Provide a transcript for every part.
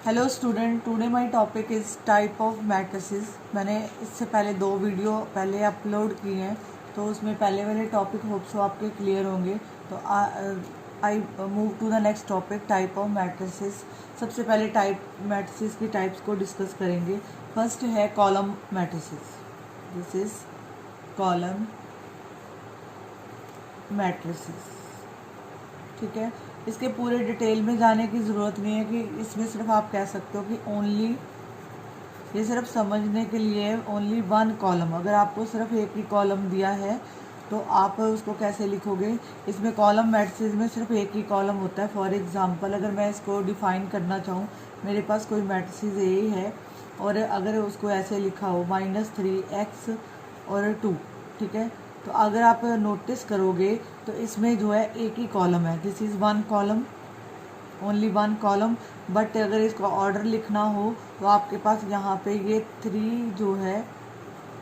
Hello student, today my topic is type of matrices. मैंने इससे पहले 2 वीडियो पहले अपलोड किए हैं, तो उसमें पहले वाले टॉपिक होप सो आपके क्लियर होंगे। तो I move to the next topic, type of matrices. सबसे पहले मैट्रिसेस की टाइप्स को डिस्कस करेंगे। फर्स्ट है column matrices. This is column matrices. ठीक है, इसके पूरे डिटेल में जाने की ज़रूरत नहीं है कि इसमें सिर्फ आप कह सकते हो कि ओनली, ये सिर्फ समझने के लिए ओनली 1 कॉलम। अगर आपको सिर्फ एक ही कॉलम दिया है तो आप उसको कैसे लिखोगे। इसमें कॉलम मैट्रिसेस में सिर्फ एक ही कॉलम होता है। फॉर एग्जांपल अगर मैं इसको डिफ़ाइन करना चाहूँ, मेरे पास कोई मैट्रिसेस ए है और अगर उसको ऐसे लिखा हो -3x और 2, ठीक है, तो अगर आप नोटिस करोगे तो इसमें जो है एक ही कॉलम है। This is 1 column, only 1 column. But अगर इसका ऑर्डर लिखना हो तो आपके पास यहाँ पे ये 3 जो है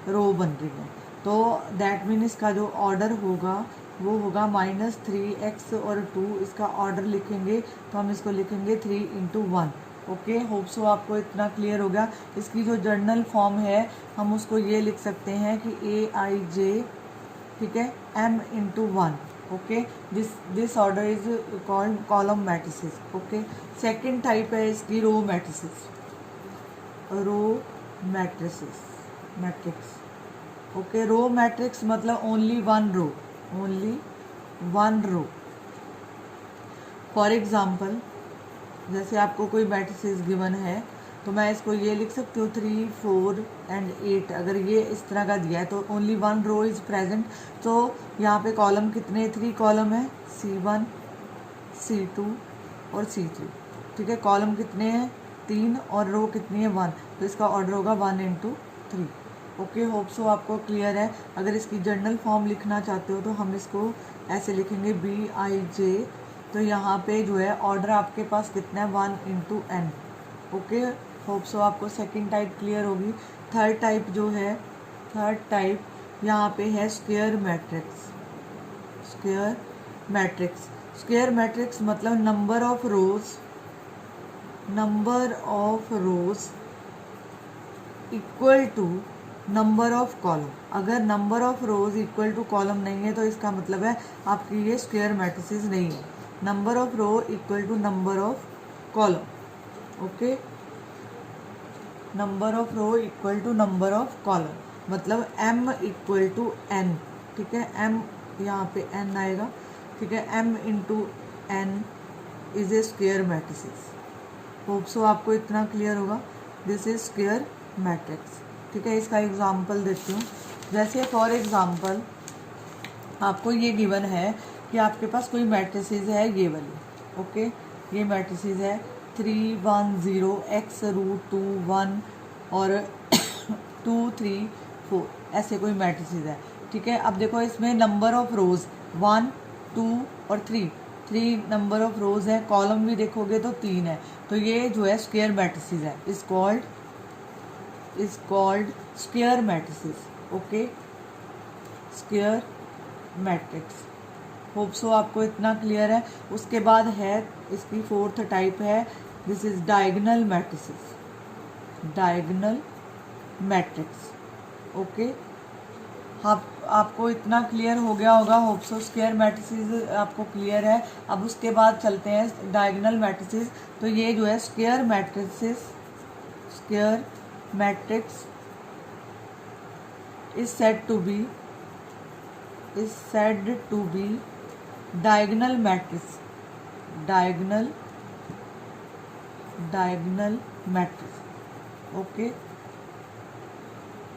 रो बन रही है, तो दैट मीन इसका जो ऑर्डर होगा वो होगा -3x और 2। इसका ऑर्डर लिखेंगे तो हम इसको लिखेंगे 3 × 1। ओके, होप सो आपको इतना क्लियर हो गया। इसकी जो जर्नल फॉर्म है हम उसको ये लिख सकते हैं कि AIJ, ठीक है, m × 1। Okay, this order is called column matrices. Okay, second type है इसकी row matrices. Row matrix. Okay, row matrix मतलब only 1 row, only 1 row. For example जैसे आपको कोई मैट्रिसेस गिवन है तो मैं इसको ये लिख सकती हूँ 3, 4 एंड 8। अगर ये इस तरह का दिया है तो ओनली 1 रो इज़ प्रेजेंट। तो यहाँ पे कॉलम कितने, 3 कॉलम है, C1, C2 और C3। ठीक है, कॉलम कितने हैं, 3, और रो कितनी है, 1। तो इसका ऑर्डर होगा 1 × 3। ओके, होप सो आपको क्लियर है। अगर इसकी जर्नल फॉर्म लिखना चाहते हो तो हम इसको ऐसे लिखेंगे BIJ। तो यहाँ पे जो है ऑर्डर आपके पास कितना है, 1 × n। ओके, होप सो आपको सेकंड टाइप क्लियर होगी। थर्ड टाइप जो है, थर्ड टाइप यहाँ पे है स्क्वायर मैट्रिक्स। स्क्वायर मैट्रिक्स मतलब number of rows equal to number of column. अगर number of rows equal to column नहीं है तो इसका मतलब है आपकी ये स्क्वायर मैट्रिसेस नहीं है। Number of row equal to number of column. Okay, number of row equal to number of column मतलब m = n। ठीक है, m यहाँ पे n आएगा। ठीक है, m × n is a square matrices. Hope so आपको इतना क्लियर होगा। This is square matrix. ठीक है, इसका एग्जांपल देती हूँ। जैसे फॉर एग्जांपल आपको ये गिवन है कि आपके पास कोई मैट्रिसेस है ये वाली। ओके, ये मैट्रिसेस है 3, 1, 0, x √2, 1 और 2, 3, 4, ऐसे कोई मैट्रिसेस है। ठीक है, अब देखो इसमें नंबर ऑफ रोज 1, 2 और 3 नंबर ऑफ रोज है। कॉलम भी देखोगे तो 3 है। तो ये जो है स्क्वायर मैट्रिसेस है, is called square matrices. Okay, square matrix. Hope so आपको इतना क्लियर है। उसके बाद है इसकी फोर्थ टाइप है, this is diagonal matrices. Diagonal matrix. Okay, आपको इतना क्लियर हो गया होगा। होप सो स्क्वायर मैट्रिसेस आपको क्लियर है। अब उसके बाद चलते हैं डायगोनल मैट्रिसेस। तो ये जो है square matrix is said to be diagonal matrix। Okay,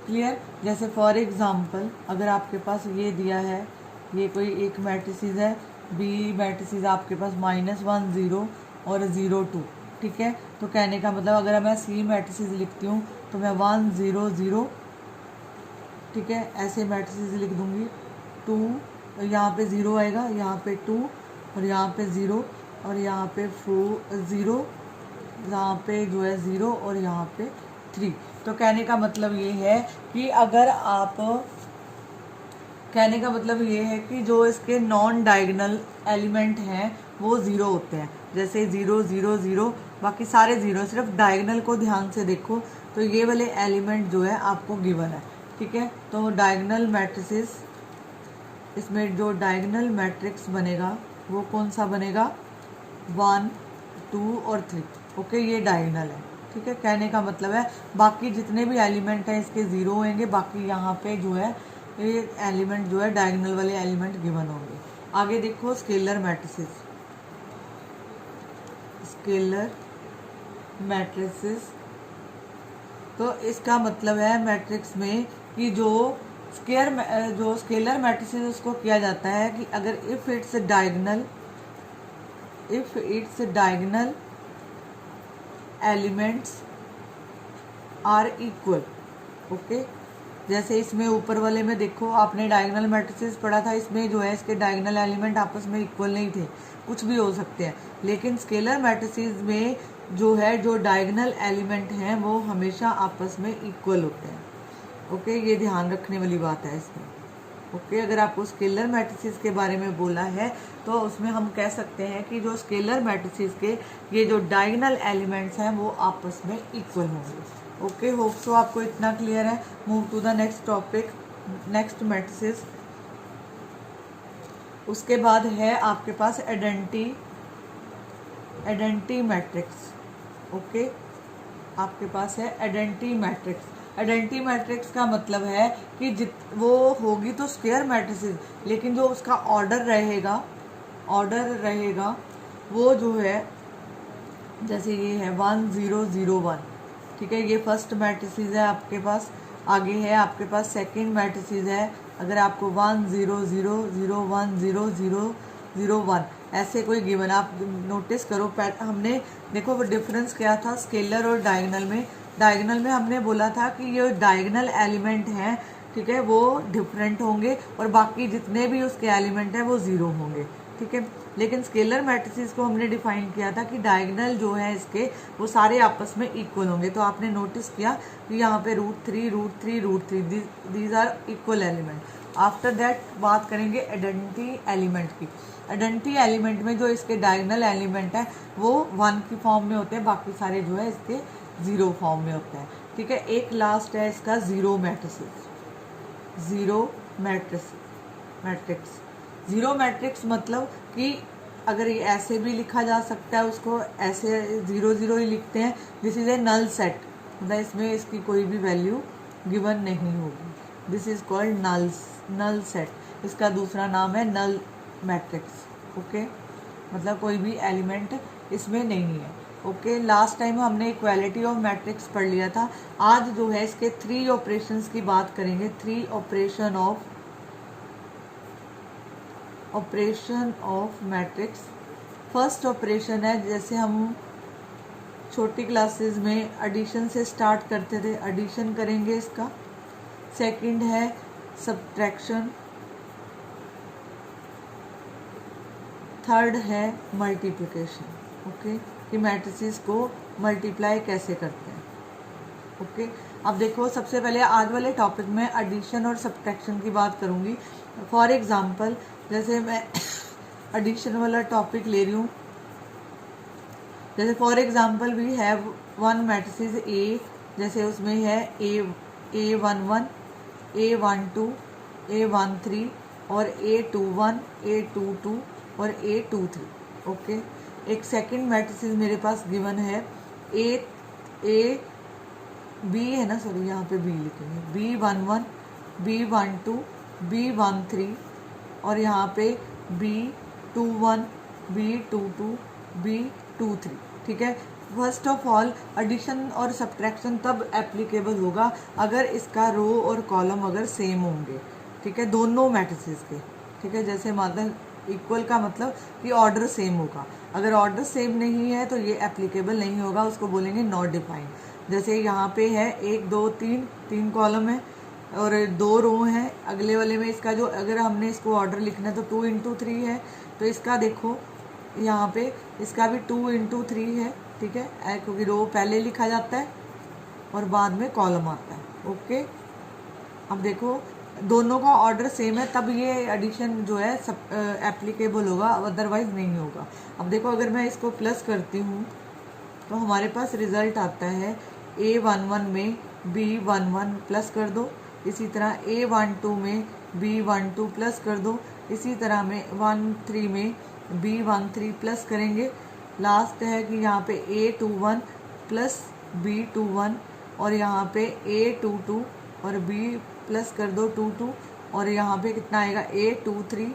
clear. जैसे फॉर एग्जांपल अगर आपके पास ये दिया है, ये कोई एक मैट्रिसेस है, B मैट्रिसेस आपके पास -1, 0 और 0, 2। ठीक है, तो कहने का मतलब अगर मैं C मैट्रिसेस लिखती हूँ तो मैं 1, 0, 0, ठीक है, ऐसे मैट्रिसेस लिख दूंगी। 2 यहाँ पे 0 आएगा, यहाँ पे 2 और यहाँ पे 0 और यहाँ पे 4, 0, यहाँ पे जो है 0 और यहाँ पे 3। तो कहने का मतलब ये है कि अगर आप, कहने का मतलब ये है कि जो इसके नॉन डायगोनल एलिमेंट हैं वो 0 होते हैं। जैसे 0, 0, 0 बाकी सारे ज़ीरो, सिर्फ डायगनल को ध्यान से देखो तो ये वाले एलिमेंट जो है आपको गिवन है, ठीक है। तो डायगनल मैट्रिसेस, इसमें जो डायगनल मैट्रिक्स बनेगा वो कौन सा बनेगा, 1 2 और 3, ओके, ये डायगनल है, ठीक है। कहने का मतलब है बाकी जितने भी एलिमेंट हैं इसके ज़ीरो होंगे, बाकी यहाँ पे जो है ये एलिमेंट जो है डायगनल वाले एलिमेंट गिवन होंगे। आगे देखो स्केलर मैट्रिसेस, स्केलर मैट्रिसेस, तो इसका मतलब है मैट्रिक्स में कि जो स्केलर मैट्रिसेस उसको किया जाता है कि अगर if its diagonal elements are equal, okay. जैसे इसमें ऊपर वाले में देखो आपने डायगनल मैट्रिसेस पढ़ा था, इसमें जो है इसके डायगनल एलिमेंट आपस में इक्वल नहीं थे, कुछ भी हो सकते हैं, लेकिन स्केलर मैट्रिसेस में जो है जो डायगनल एलिमेंट हैं वो हमेशा आपस में इक्वल होते हैं, ओके। ये ध्यान रखने वाली बात है इसमें, ओके। अगर आपको स्केलर मैट्रिसेस के बारे में बोला है तो उसमें हम कह सकते हैं कि जो स्केलर मैट्रिसेस के ये जो डायगनल एलिमेंट्स हैं वो आपस में इक्वल होंगे, ओके। होप सो आपको इतना क्लियर है। Move to the next topic, next matrices. उसके बाद है आपके पास आइडेंटिटी मैट्रिक्स, ओके। आपके पास है आइडेंटिटी मैट्रिक्स। आइडेंटिटी मैट्रिक्स का मतलब है कि वो होगी तो स्क्वायर मैट्रिसेस, लेकिन जो उसका ऑर्डर रहेगा वो जो है जैसे ये है 1 0 0 1, ठीक है, ये फर्स्ट मैट्रिसेस है आपके पास। आगे है आपके पास सेकंड मैट्रिसेस है, अगर आपको 1 0 0 0 1 0 0 0 1 ऐसे कोई गिवन, आप नोटिस करो हमने देखो वो डिफरेंस क्या था स्केलर और डायगनल में। डायगनल में हमने बोला था कि ये डायगनल एलिमेंट हैं, ठीक है, वो डिफरेंट होंगे और बाकी जितने भी उसके एलिमेंट हैं वो ज़ीरो होंगे, ठीक है। लेकिन स्केलर मैट्रिसेस को हमने डिफाइन किया था कि डायगनल जो है इसके वो सारे आपस में इक्वल होंगे। तो आपने नोटिस किया कि यहाँ पे √3 these are equal element. After that बात करेंगे आइडेंटिटी एलिमेंट की। आइडेंटिटी एलिमेंट में जो इसके डायगनल एलिमेंट है वो 1 की फॉर्म में होते हैं, बाकी सारे जो है इसके 0 फॉर्म में होते हैं, ठीक है। एक लास्ट है इसका ज़ीरो मैट्रिक्स मतलब कि अगर ये ऐसे भी लिखा जा सकता है, उसको ऐसे 0 0 ही लिखते हैं, this is a null set, मतलब इसमें इसकी कोई भी वैल्यू गिवन नहीं होगी, this is called null set. इसका दूसरा नाम है नल मैट्रिक्स, ओके, मतलब कोई भी एलिमेंट इसमें नहीं है, ओके। लास्ट टाइम हमने इक्वालिटी ऑफ मैट्रिक्स पढ़ लिया था। आज जो है इसके 3 ऑपरेशंस की बात करेंगे, 3 operation of matrix. First operation है, जैसे हम छोटी क्लासेस में एडिशन से स्टार्ट करते थे, एडिशन करेंगे इसका। सेकंड है सब्ट्रैक्शन, थर्ड है मल्टीप्लिकेशन, ओके, कि मैट्रिसेस को मल्टीप्लाई कैसे करते हैं, ओके। अब देखो सबसे पहले आज वाले टॉपिक में एडिशन और सब्ट्रैक्शन की बात करूँगी। फॉर एग्जांपल जैसे मैं एडिशन वाला टॉपिक ले रही हूँ, जैसे for example we have 1 matrices A, जैसे उसमें है A11 A12 A13 और A21 A22 और A23, ओके। एक सेकंड मैट्रिसेस मेरे पास गिवन है बी है ना, सॉरी यहाँ पे बी लिखेंगे, B11 B12 B13 और यहाँ पे B21 B22 B23, ठीक है। फर्स्ट ऑफ ऑल एडिशन और सब्ट्रैक्शन तब एप्लीकेबल होगा अगर इसका रो और कॉलम अगर सेम होंगे, ठीक है, दोनों मैट्रिसेस के, ठीक है। जैसे मतलब इक्वल का मतलब कि ऑर्डर सेम होगा, अगर ऑर्डर सेम नहीं है तो ये एप्लीकेबल नहीं होगा, उसको बोलेंगे नॉट डिफाइंड। जैसे यहाँ पे है 1 2 3 कॉलम है और 2 रो हैं, अगले वाले में इसका जो अगर हमने इसको ऑर्डर लिखना है तो 2 × 3 है, तो इसका देखो यहाँ पे इसका भी 2 × 3 है, ठीक है, क्योंकि रो पहले लिखा जाता है और बाद में कॉलम आता है, ओके। अब देखो दोनों का ऑर्डर सेम है तब ये एडिशन जो है सब एप्लीकेबल होगा, अदरवाइज नहीं होगा। अब देखो अगर मैं इसको प्लस करती हूँ तो हमारे पास रिजल्ट आता है A11 में B11 प्लस कर दो, इसी तरह A12 में B12 प्लस कर दो, इसी तरह में 13 में B13 प्लस करेंगे। लास्ट है कि यहाँ पे A21 प्लस B21 और यहाँ पे A22 और B प्लस कर दो 22 और यहाँ पे कितना आएगा A23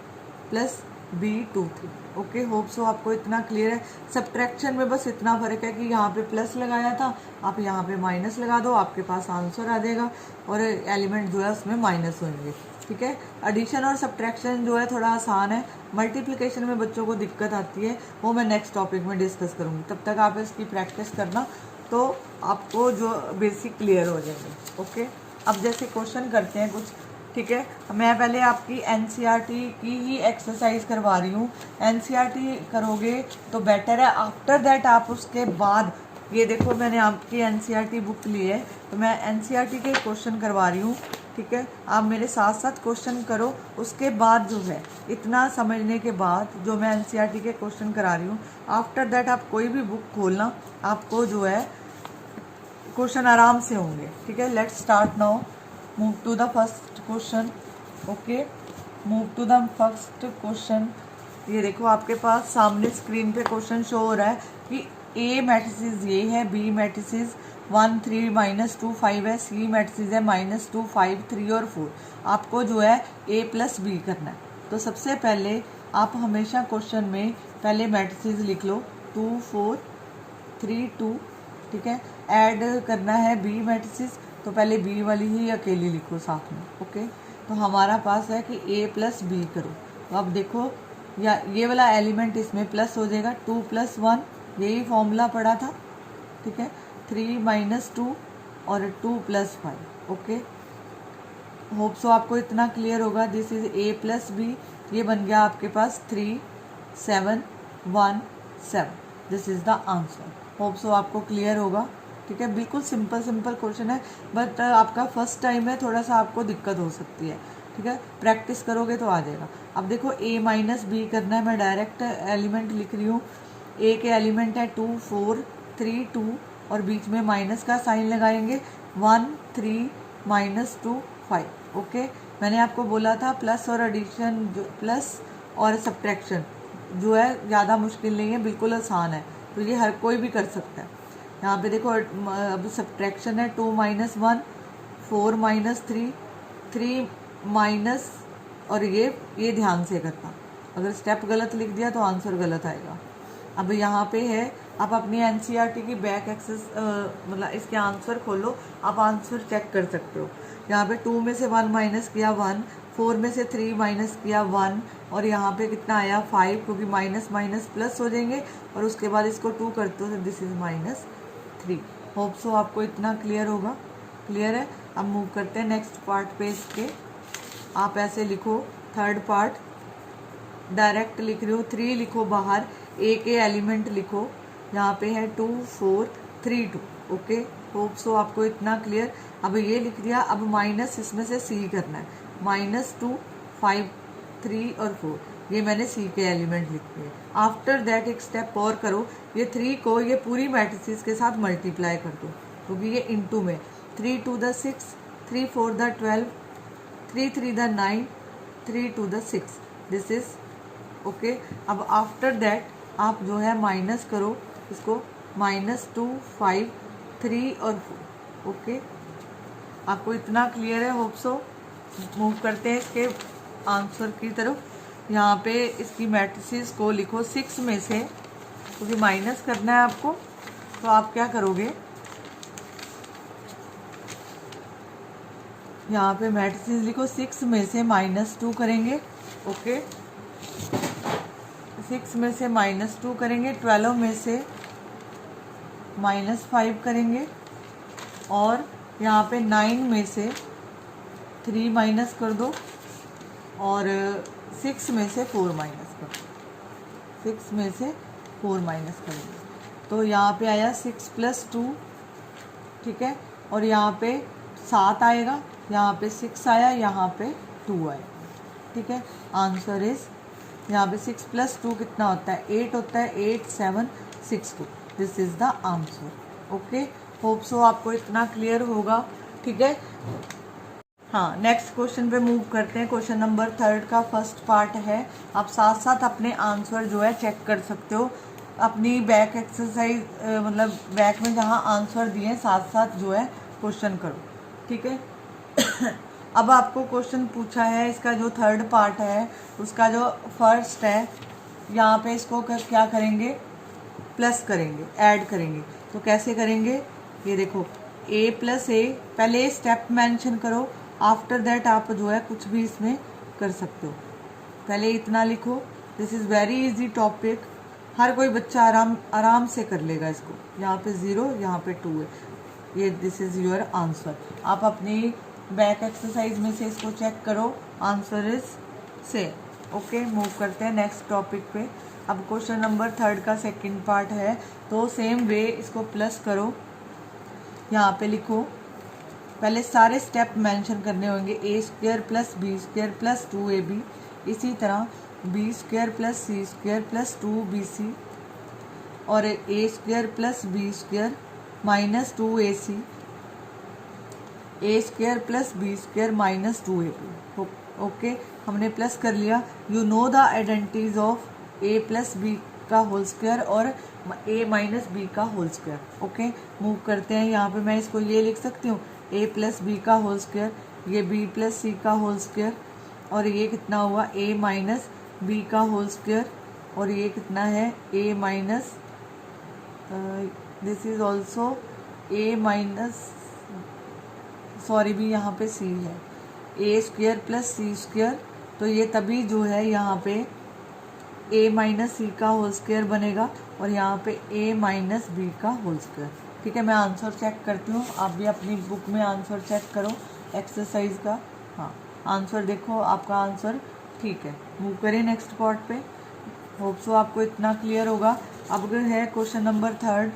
plus B23। Okay, hope so आपको इतना क्लियर है। सब्ट्रैक्शन में बस इतना फ़र्क है कि यहाँ पे प्लस लगाया था, आप यहाँ पे माइनस लगा दो, आपके पास आंसर आ जाएगा और एलिमेंट जो है उसमें माइनस होंगे। ठीक है, एडिशन और सब्ट्रैक्शन जो है थोड़ा आसान है, मल्टीप्लिकेशन में बच्चों को दिक्कत आती है, वो मैं नेक्स्ट टॉपिक में डिस्कस करूँगी। तब तक आप इसकी प्रैक्टिस करना तो आपको जो बेसिक क्लियर हो जाएंगे। ओके, अब जैसे क्वेश्चन करते हैं कुछ। ठीक है, मैं पहले आपकी एनसीईआरटी की ही एक्सरसाइज करवा रही हूँ। एनसीईआरटी करोगे तो बेटर है, आफ्टर दैट आप उसके बाद ये देखो मैंने आपकी एनसीईआरटी बुक ली है तो मैं एनसीईआरटी के क्वेश्चन करवा रही हूँ। ठीक है, आप मेरे साथ साथ क्वेश्चन करो, उसके बाद जो है इतना समझने के बाद जो मैं एनसीईआरटी के क्वेश्चन करा रही हूँ, आफ्टर दैट आप कोई भी बुक खोलना, आपको जो है क्वेश्चन आराम से होंगे। ठीक है, let's start now, move to the first question. Okay, move to the first question. ये देखो आपके पास सामने स्क्रीन पे क्वेश्चन शो हो रहा है कि ए मैट्रिसेस ये है, बी मैट्रिसेस 1 3 -2 5 है, सी मैट्रिसेस है -2 5 3 और 4। आपको जो है ए प्लस बी करना है। तो सबसे पहले आप हमेशा क्वेश्चन में पहले मैट्रिसेस लिख लो 2 4 3 2। ठीक है, ऐड करना है बी मैट्रिसेस तो पहले बी वाली ही अकेली लिखो साथ में। ओके, तो हमारा पास है कि ए प्लस बी करो। तो अब देखो या ये वाला एलिमेंट इसमें प्लस हो जाएगा, 2 + 1 यही फॉर्मूला पड़ा था। ठीक है, 3 - 2 और 2 + 5। ओके, होप सो आपको इतना क्लियर होगा। This is A plus B, ये बन गया आपके पास 3 7 1 7। This is the answer. Hope so आपको क्लियर होगा। ठीक है, बिल्कुल सिंपल क्वेश्चन है, बट आपका फर्स्ट टाइम है, थोड़ा सा आपको दिक्कत हो सकती है। ठीक है, प्रैक्टिस करोगे तो आ जाएगा। अब देखो a - b करना है, मैं डायरेक्ट एलिमेंट लिख रही हूँ। a के एलिमेंट है 2 4 3 2 और बीच में माइनस का साइन लगाएंगे, 1 3 -2 5। ओके, मैंने आपको बोला था प्लस और एडिशन, प्लस और सब्ट्रैक्शन जो है ज़्यादा मुश्किल नहीं है, बिल्कुल आसान है, तो ये हर कोई भी कर सकता है। यहाँ पे देखो अब सब्ट्रैक्शन है 2 - 1 4 - 3 3 माइनस, और ये ध्यान से करना, अगर स्टेप गलत लिख दिया तो आंसर गलत आएगा। अब यहाँ पे है, आप अपनी एनसीईआरटी की बैक एक्सेस मतलब इसके आंसर खोलो, आप आंसर चेक कर सकते हो। यहाँ पे 2 में से 1 माइनस किया 1, 4 में से 3 माइनस किया 1 और यहाँ पे कितना आया 5, क्योंकि माइनस माइनस प्लस हो जाएंगे और उसके बाद इसको 2 करते हो तो दिस इज -3। होप सो आपको इतना क्लियर होगा। क्लियर है, अब मूव करते हैं नेक्स्ट पार्ट पे इसके। आप ऐसे लिखो, थर्ड पार्ट डायरेक्ट लिख रहे हो, 3 लिखो बाहर, ए के एलिमेंट लिखो, यहाँ पे है 2 4 3 2। ओके, होप सो आपको इतना क्लियर। अब ये लिख दिया, अब माइनस इसमें से सी करना है, -2 5 3 और 4, ये मैंने सी के एलिमेंट लिख दिए। आफ्टर दैट एक स्टेप और करो, ये 3 को ये पूरी मैट्रिसेस के साथ मल्टीप्लाई कर दो, क्योंकि ये इनटू में 3 2 the 6 3 4 the 12 3 3 the 9 3 2 the 6। This is okay. अब आफ्टर दैट आप जो है माइनस करो इसको, -2 5 3 और 4। ओके, आपको इतना क्लियर है, होप सो। मूव करते हैं इसके आंसर की तरफ। यहाँ पे इसकी मैट्रिसेस को लिखो 6 में से, क्योंकि माइनस करना है आपको, तो आप क्या करोगे, यहाँ पे मैट्रिसेस लिखो 6 में से -2 करेंगे। ओके, 6 में से -2 करेंगे, 12 में से -5 करेंगे और यहाँ पे 9 में से 3 माइनस कर दो और 6 में से 4 माइनस कर दो, 6 में से 4 माइनस करेंगे तो यहाँ पे आया 6 + 2। ठीक है, और यहाँ पे 7 आएगा, यहाँ पे 6 आया, यहाँ पे 2 आया। ठीक है, आंसर इज यहाँ पे 6 + 2 कितना होता है 8 होता है, 8 7 6 2। This is the answer. Okay, hope so आपको इतना क्लियर होगा। ठीक है, हाँ, नेक्स्ट क्वेश्चन पे मूव करते हैं। क्वेश्चन नंबर 3 का फर्स्ट पार्ट है। आप साथ साथ अपने आंसर जो है चेक कर सकते हो। अपनी बैक एक्सरसाइज मतलब बैक में जहाँ आंसर दिए साथ साथ जो है क्वेश्चन करो। ठीक है अब आपको क्वेश्चन पूछा है, इसका जो 3rd पार्ट है उसका जो फर्स्ट है, यहाँ पे इसको क्या करेंगे, प्लस करेंगे, ऐड करेंगे। तो कैसे करेंगे, ये देखो a प्लस ए, पहले स्टेप मेंशन करो, आफ्टर दैट आप जो है कुछ भी इसमें कर सकते हो। पहले इतना लिखो, this is very easy topic, हर कोई बच्चा आराम से कर लेगा इसको। यहाँ पे 0, यहाँ पे 2 है, ये दिस इज़ योर आंसर। आप अपनी बैक एक्सरसाइज में से इसको चेक करो, आंसर इज से। ओके, मूव करते हैं नेक्स्ट टॉपिक पे। अब क्वेश्चन नंबर 3 का सेकंड पार्ट है, तो सेम वे इसको प्लस करो, यहाँ पे लिखो, पहले सारे स्टेप मेंशन करने होंगे। A square plus B square plus 2ab, इसी तरह B square plus C square plus 2bc, और A square plus B square minus 2ac, A square plus B square minus 2ab। Okay, हमने plus कर लिया। You know the identities of A plus B का whole square और A minus B का whole square. Okay, move करते हैं। यहाँ पे मैं इसको ये लिख सकती हूँ, ए प्लस बी का होल स्क्वायर, ये बी प्लस सी का होल स्क्वायर, और ये कितना हुआ, ए माइनस बी का होल स्क्वायर, और ये कितना है, A minus this is also A minus, sorry भी यहाँ पे सी है, A square plus C square, तो ये तभी जो है यहाँ पे ए माइनस सी का होल स्क्वायर बनेगा, और यहाँ पे ए माइनस बी का होल स्क्वायर। ठीक है, मैं आंसर चेक करती हूँ, आप भी अपनी बुक में आंसर चेक करो एक्सरसाइज का। हाँ, आंसर देखो, आपका आंसर ठीक है। मूव करें नेक्स्ट पार्ट पे, होप सो आपको इतना क्लियर होगा। अब है क्वेश्चन नंबर 3।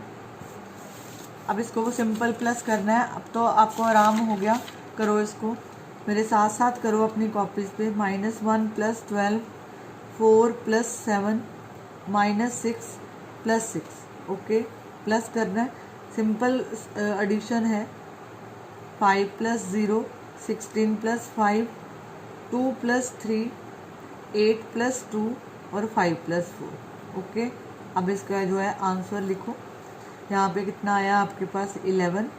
अब इसको वो सिंपल प्लस करना है। अब तो आपको आराम हो गया, करो इसको मेरे साथ साथ करो अपनी कॉपीज़ पे। -1 + 12, 4 + 7, -6 + 6। ओके, प्लस करना है, सिंपल एडिशन है। 5 + 0, 16 + 5, 2 + 3, 8 + 2 और 5 + 4। ओके, अब इसका जो है आंसर लिखो। यहाँ पे कितना आया आपके पास, 11,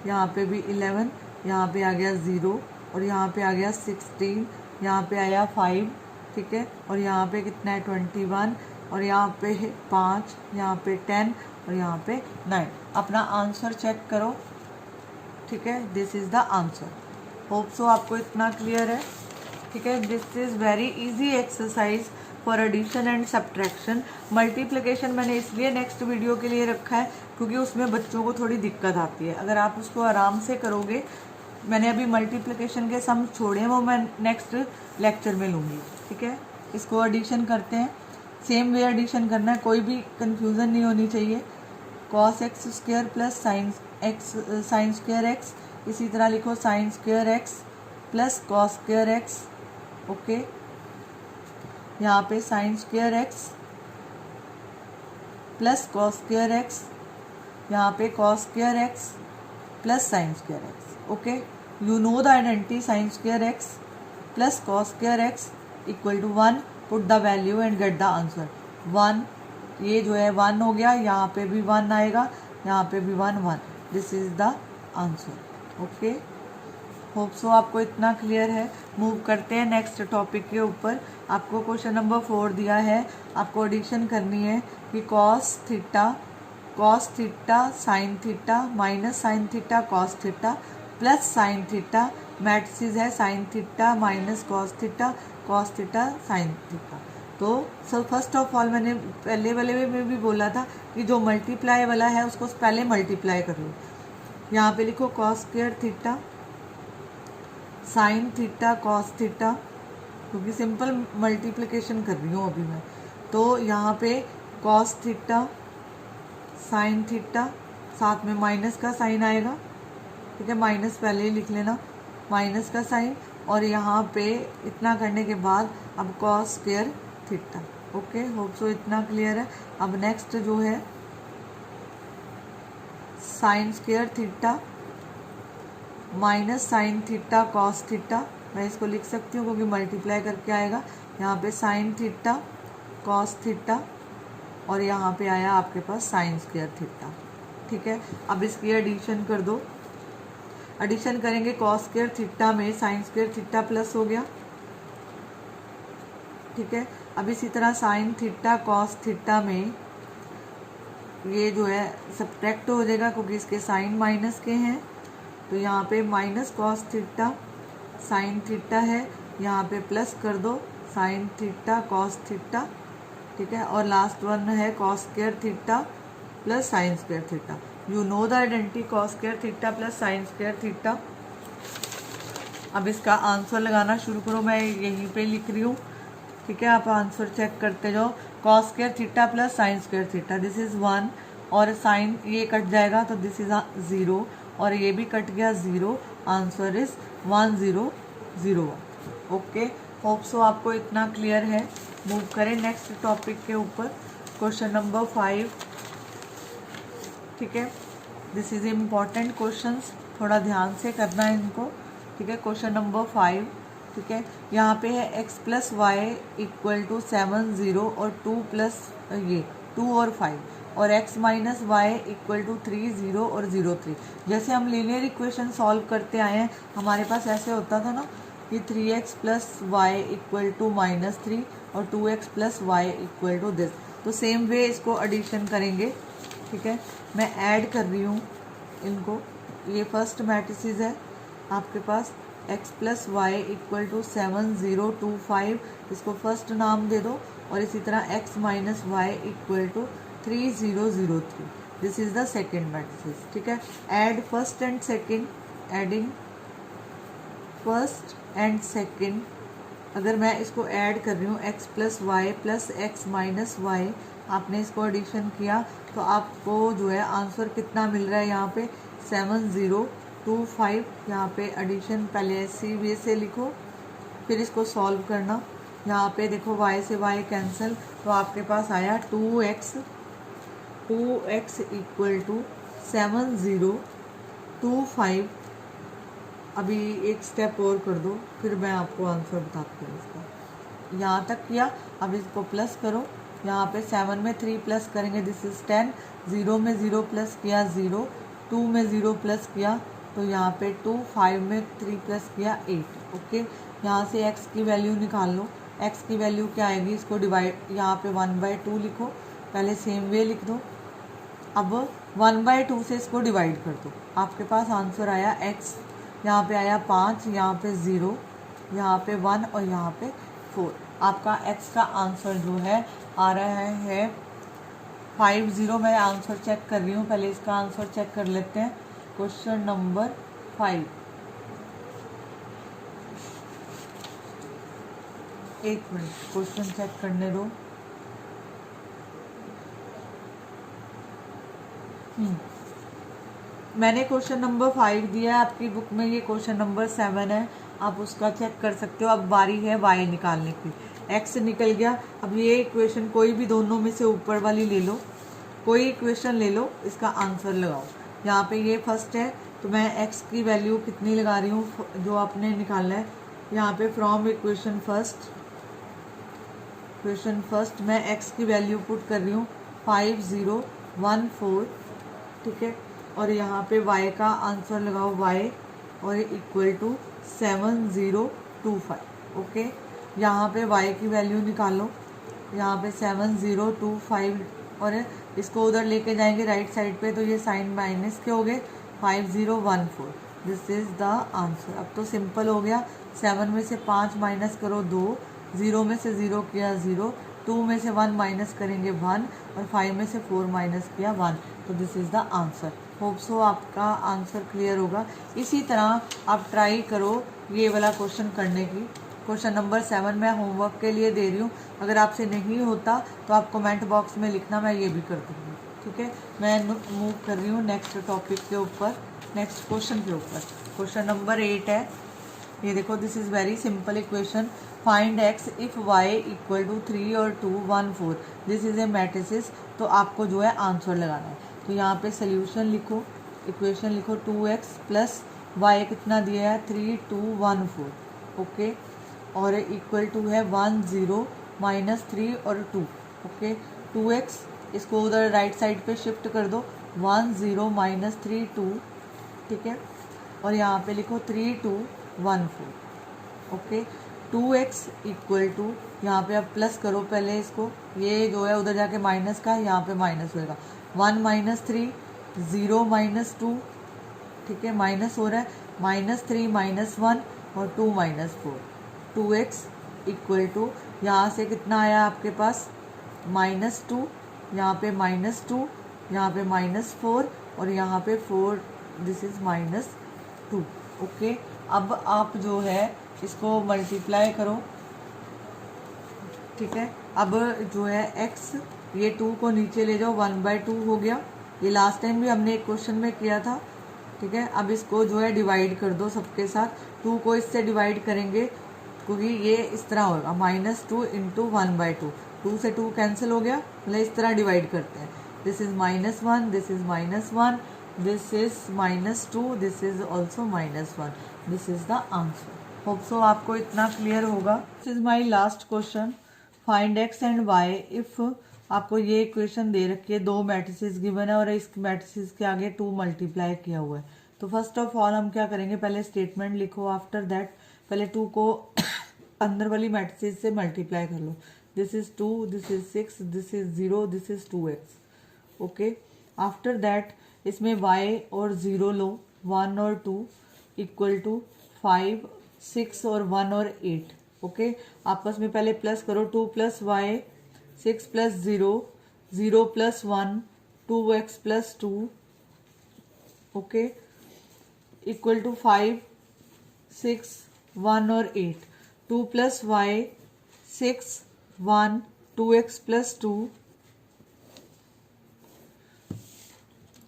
यहाँ पे भी 11, यहाँ पे आ गया 0, और यहाँ पे आ गया 16, यहाँ पे आया 5, ठीक है, और यहाँ पे कितना है 21, और यहाँ पे 5, यहाँ पे 10, और यहाँ पे 9। अपना आंसर चेक करो। ठीक है, this is the answer. Hope so आपको इतना क्लियर है। ठीक है, this is very easy exercise for addition and subtraction. Multiplication मैंने इसलिए नेक्स्ट वीडियो के लिए रखा है क्योंकि उसमें बच्चों को थोड़ी दिक्कत आती है। अगर आप उसको आराम से करोगे, मैंने अभी मल्टीप्लिकेशन के सम छोड़े हैं, वो मैं नेक्स्ट लेक्चर में लूँगी। ठीक है, इसको एडिशन करते हैं, सेम वे एडिशन करना है, कोई भी कन्फ्यूज़न नहीं होनी चाहिए। cos x² plus sine square x, इसी तरह लिखो sine square x plus cos square x. Okay, यहाँ पे sine square x plus cos square x, यहाँ पे cos square x plus sine square x. Okay, you know the identity sine square x plus cos square x equal to 1, put the value and get the answer. 1, ये जो है 1 हो गया, यहाँ पे भी 1 आएगा, यहाँ पे भी 1, 1, this is the answer. Okay, hope so आपको इतना क्लियर है। मूव करते हैं नेक्स्ट टॉपिक के ऊपर। आपको क्वेश्चन नंबर 4 दिया है, आपको एडिशन करनी है कि cos theta sine theta minus sine theta cos theta plus sine theta, matrix है sine theta minus cos theta sine theta. तो सर फर्स्ट ऑफ ऑल मैंने पहले वाले में भी बोला था कि जो मल्टीप्लाई वाला है उसको पहले मल्टीप्लाई कर लो। यहाँ पे लिखो cos square theta sine theta cos theta, क्योंकि सिंपल मल्टीप्लिकेशन कर रही हूँ अभी मैं। तो यहाँ पे कॉस थीटा साइन थीटा, साथ में माइनस का साइन आएगा। ठीक है, माइनस पहले ही लिख लेना, माइनस का साइन, और यहाँ पे इतना करने के बाद अब cos square theta. Okay, hope सो इतना क्लियर है। अब नेक्स्ट जो है sine square theta minus sine theta cos theta, मैं इसको लिख सकती हूँ क्योंकि मल्टीप्लाई करके आएगा। यहाँ पे साइन थीटा कॉस थीटा और यहाँ पे आया आपके पास साइन स्क्वायर थीटा। ठीक है, अब इसकी एडिशन कर दो। एडिशन करेंगे कॉस स्क्वायर थीटा में साइन स्क्वायर थीटा प्लस हो गया। ठीक है, अब इसी तरह साइन थीटा कॉस थीटा में ये जो है सब्ट्रैक्ट हो जाएगा क्योंकि इसके साइन माइनस के हैं, तो यहाँ पे minus cos theta sine theta है, यहाँ पे प्लस कर दो साइन थीटा कॉस थीटा। ठीक है, और लास्ट वन है cos square theta plus sine square theta. You know the identity cos square theta plus sine square theta. अब इसका आंसर लगाना शुरू करो, मैं यहीं पे लिख रही हूँ। ठीक है, आप आंसर चेक करते जाओ। Cos square theta plus sine square theta, this is 1 और साइन ये कट जाएगा तो दिस इज 0 और ये भी कट गया 0। Answer is 1001। Okay, hope so आपको इतना क्लियर है। मूव करें नेक्स्ट टॉपिक के ऊपर, क्वेश्चन नंबर 5। ठीक है, दिस इज इम्पॉर्टेंट क्वेश्चंस, थोड़ा ध्यान से करना है इनको। ठीक है, क्वेश्चन नंबर 5। ठीक है, यहाँ पे है x plus y equal to 7 0 और 2 प्लस ये 2 और 5 और x minus y equal to 3 0 और 0 3। जैसे हम लीनियर इक्वेशन सॉल्व करते आए हैं, हमारे पास ऐसे होता था ना कि 3x plus y equal to -3 और 2x plus y equal to this. तो सेम वे इसको एडिशन करेंगे। ठीक है, मैं ऐड कर रही हूँ इनको। ये फर्स्ट मैट्रिसेस है आपके पास, x plus y equal to 7 0 2 5, इसको फर्स्ट नाम दे दो। और इसी तरह x minus y equal to 3 0 0 3, this is the second matrices. ठीक है, add first and second, adding first and second. अगर मैं इसको ऐड कर रही हूँ x plus y plus x minus y, आपने इसको एडिशन किया तो आपको जो है आंसर कितना मिल रहा है यहाँ पे 7 0 2 5। यहाँ पे एडिशन पहले ऐसी वे से लिखो, फिर इसको सॉल्व करना। यहाँ पे देखो y से y कैंसिल, तो आपके पास आया 2x इक्वल टू 7 0 2 5। अभी एक स्टेप और कर दो, फिर मैं आपको आंसर बताती हूँ इसका। यहाँ तक किया, अब इसको प्लस करो। यहाँ पे 7 में 3 प्लस करेंगे, दिस इज 10। 0 में 0 प्लस किया 0, 2 में 0 प्लस किया तो यहाँ पे 2, 5 में 3 प्लस किया 8। ओके, यहाँ से x की वैल्यू निकाल लो। x की वैल्यू क्या आएगी, इसको डिवाइड, यहाँ पे 1/2 लिखो, पहले सेम वे लिख दो। अब 1/2 से इसको डिवाइड कर दो, आपके पास आंसर आया x, यहाँ पे आया 5, यहाँ पे 0, यहाँ पे 1 और यहाँ पे 4। आपका x का आंसर जो है आ रहा है 50। मैं आंसर चेक कर रही हूँ, पहले इसका आंसर चेक कर लेते हैं। क्वेश्चन नंबर 5, एक मिनट क्वेश्चन चेक करने दो। मैंने क्वेश्चन नंबर 5 दिया है, आपकी बुक में ये क्वेश्चन नंबर 7 है, आप उसका चेक कर सकते हो। अब बारी है y निकालने की। x निकल गया, अब ये इक्वेशन कोई भी दोनों में से ऊपर वाली ले लो, कोई इक्वेशन ले लो, इसका आंसर लगाओ। यहाँ पे ये फर्स्ट है तो मैं x की वैल्यू कितनी लगा रही हूँ जो आपने निकाला है। यहाँ पे फ्रॉम इक्वेशन फर्स्ट मैं x की वैल्यू पुट कर रही हूँ 5014। ठीक है, और यहाँ पे y का आंसर लगाओ y और इक्वल टू 7025। ओके, यहाँ पे y की वैल्यू निकालो, यहाँ पे 7025 और इसको उधर लेके जाएंगे राइट साइड पे तो ये साइन माइनस के हो गए 5014। This is the answer. अब तो सिंपल हो गया, 7 में से 5 माइनस करो 2, 0 में से 0 किया 0, 2 में से 1 माइनस करेंगे 1 और 5 में से 4 माइनस किया 1, तो this is the answer. Hope सो आपका आंसर क्लियर होगा। इसी तरह आप ट्राई करो ये वाला क्वेश्चन करने की। क्वेश्चन नंबर 7 मैं होमवर्क के लिए दे रही हूँ, अगर आपसे नहीं होता तो आप कमेंट बॉक्स में लिखना, मैं ये भी कर दूँगी। ठीक है, मैं मूव कर रही हूँ नेक्स्ट टॉपिक के ऊपर, नेक्स्ट क्वेश्चन के ऊपर। क्वेश्चन नंबर 8 है, ये देखो, this is very simple equation. Find x if y equal to 3 और 2 1 4, दिस इज़ ए मैट्रिसेस। तो आपको जो है आंसर लगाना है। तो यहाँ पे सोल्यूशन लिखो, इक्वेशन लिखो 2x प्लस वाई कितना दिया है 3214, ओके, और इक्वल टू है 10 माइनस 3 और 2, ओके। 2x इसको उधर राइट साइड पे शिफ्ट कर दो, 10 माइनस 3 2, ठीक है, और यहाँ पे लिखो 3214, ओके। 2x इक्वल टू यहाँ पे अब प्लस करो पहले इसको, ये जो है उधर जाके माइनस का, यहाँ पे माइनस होएगा, 1 माइनस 3 0 माइनस 2, ठीक है, माइनस हो रहा है, माइनस 3 माइनस 1 और 2 माइनस 4। 2x इक्वल टू यहाँ से कितना आया आपके पास -2, यहाँ पे -2, यहाँ पे -4 और यहाँ पे 4, दिस इज -2, ओके। अब आप जो है इसको मल्टीप्लाई करो, ठीक है। अब जो है x, ये 2 को नीचे ले जाओ, 1/2 हो गया, ये लास्ट टाइम भी हमने एक क्वेश्चन में किया था, ठीक है। अब इसको जो है डिवाइड कर दो सबके साथ, 2 को इससे डिवाइड करेंगे क्योंकि ये इस तरह होगा -2 इंटू 1/2, 2 से 2 कैंसिल हो गया, मतलब इस तरह डिवाइड करते हैं, this is -1, this is -1, this is -2, this is also -1, this is the answer. Hope so आपको इतना क्लियर होगा। This is my last question, find x and y if आपको ये इक्वेशन दे रखी है, 2 मैट्रिसेस गिवन है और इस मैट्रिसेस के आगे 2 मल्टीप्लाई किया हुआ है। तो फर्स्ट ऑफ ऑल हम क्या करेंगे, पहले स्टेटमेंट लिखो, आफ्टर दैट पहले 2 को अंदर वाली मैट्रिसेस से मल्टीप्लाई कर लो, this is 2, this is 6, this is 0, this is 2x, okay. After that इसमें y और 0 लो, 1 और 2 इक्वल टू 5, 6 और 1 और 8, ओके। आपस में पहले प्लस करो, 2 plus y, 6 plus 0, 0 plus 1, 2x plus 2, okay, equal to 5, 6, 1 और 8, 2 plus y, 6, 1, 2x plus 2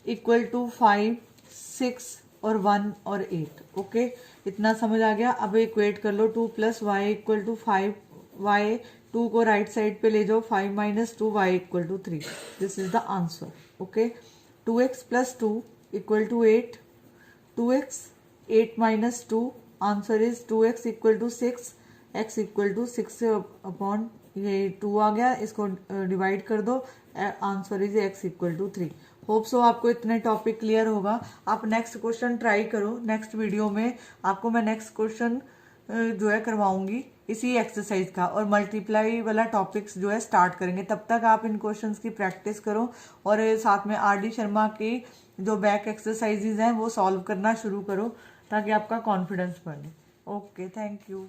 equal to 5, 6 और 1 और 8, ओके। इतना समझ आ गया। अब इक्वेट कर लो, 2 प्लस वाई इक्वल टू 5 वाई, 2 को राइट साइड पे ले जाओ, 5 minus 2 y equal to 3, this is the answer, okay. 2x plus 2 equal to 8, 2x 8 minus 2, answer is 2x equal to 6, x equal to 6 upon ये 2 आ गया, इसको डिवाइड कर दो, answer is x equal to 3। Hope so आपको इतने topic clear होगा। आप नेक्स्ट क्वेश्चन ट्राई करो, नेक्स्ट वीडियो में आपको मैं नेक्स्ट क्वेश्चन जो है करवाऊंगी इसी एक्सरसाइज का, और मल्टीप्लाई वाला टॉपिक्स जो है स्टार्ट करेंगे। तब तक आप इन क्वेश्चंस की प्रैक्टिस करो और साथ में आर डी शर्मा की जो बैक एक्सरसाइजेज हैं वो सॉल्व करना शुरू करो ताकि आपका कॉन्फिडेंस बढ़े। Okay, thank you.